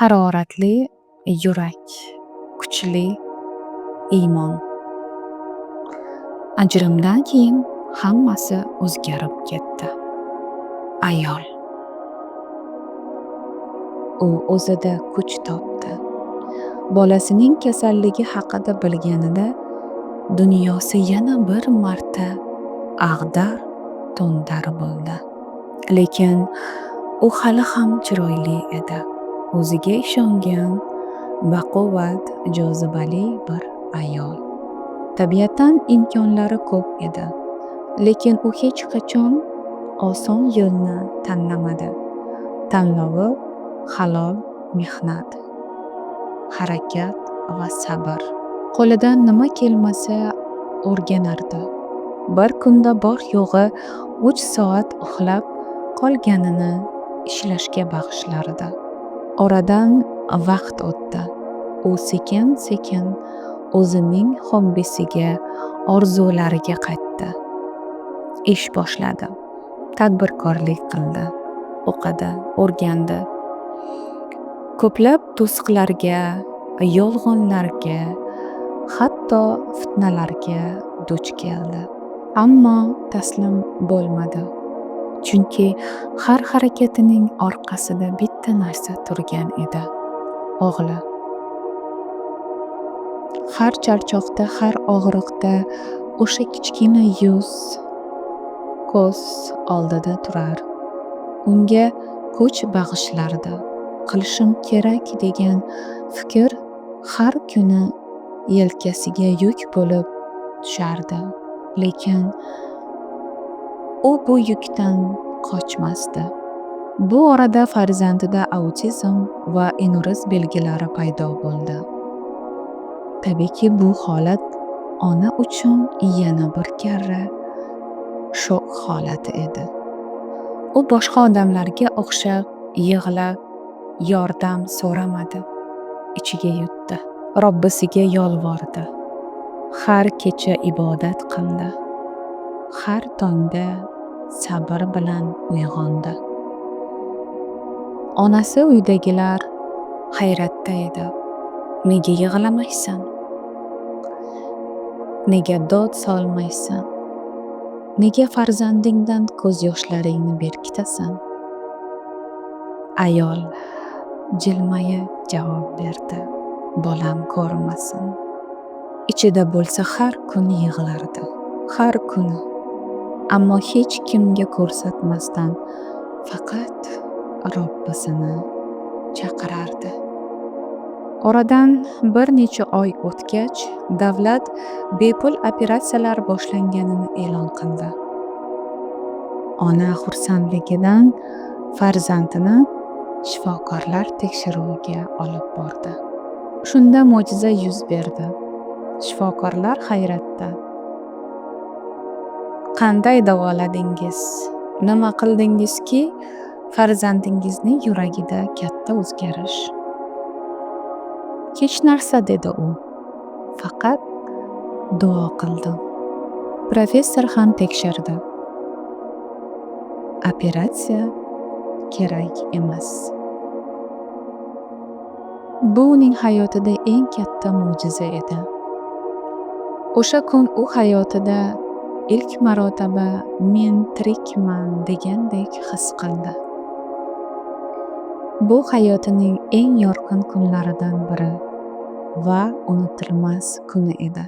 Haroratli yurak, kuchli iymon. Ajrimdan keyin hammasi o'zgarib ketdi. Ayol. U o'zida kuch topdi. Bolasining kasalligi haqida bilganida dunyosi yana bir marta ag'dar-to'ndar bo'ldi. Lekin u hali ham chiroyli edi. O'ziga ishongan, baquvvat, jozibali bir ayol. Tabiatan imkonlari ko'p edi, lekin u hech qachon oson yo'lni tanlamadi. Tanlovi halol mehnat, harakat va sabr. Qo'lidan nima kelmasa o'rganardi. Bir kunda bor yo'g'i 3 soat uxlab qolganini ishlashga bag'ishlardi. Oradan vaqt o'tdi. U sekin-sekin o'zining hobbisiga, orzulariga qaytdi. Ish boshladi. Tadbirkorlik qildi. O'qidi, o'rgandi. Ko'plab to'siqlarga, yolg'onlarga, hatto fitnalarga duch keldi. Ammo taslim bo'lmadi. Chunki har harakatining orqasida bitta narsa turgan edi. O'g'li. Har charchoqda, har og'riqda o'sha kichkina yuz, ko'z oldida turar. Unga kuch bag'ishlardi. Qilishim kerak degan fikr har kuni yelkasiga yuk bo'lib tushardi. Lekin u bu yukdan qochmasdi. Bu orada farzandida autizm va inuriz belgilari paydo bo'ldi. Tabiiyki bu holat ona uchun yana bir karra shok holati edi. U boshqa odamlarga o'xshab yig'lab, yordam so'ramadi. Ichiga yutdi. Robbisiga yolvordi. Har kecha ibodat qildi. Har tongda sabr bilan uyg'ondi. Onasi uydagilar hayratda edi. Nega yig'lamaysan? Nega dod solmaysan? Nega farzandingdan ko'z yoshlaringni berkitasan? Ayol jilmayib javob berdi. Bolam ko'rmasin. Ichida bo'lsa har kuni yig'lardi. Har kuni. Ammo hech kimga ko'rsatmasdan faqat Robbisini chaqirardi. Oradan bir necha oy o'tgach, davlat bepul operatsiyalar boshlanganini e'lon qildi. Ona xursandligidan farzandini shifokorlar tekshiruviga olib bordi. Shunda mo'jiza yuz berdi. Shifokorlar hayratda. Qanday davoladingiz? Nima qildingizki, farzandingizning yuragida katta o'zgarish? Hech narsa, dedi u. Faqat duo qildim. Professor ham tekshirdi. Operatsiya kerak emas. Bu uning hayotida eng katta mo'jiza edi. O'sha kun u hayotida ilk marotaba men tirikman degandek his qildi. Bu hayotining eng yorqin kunlaridan biri va unutilmas kuni edi.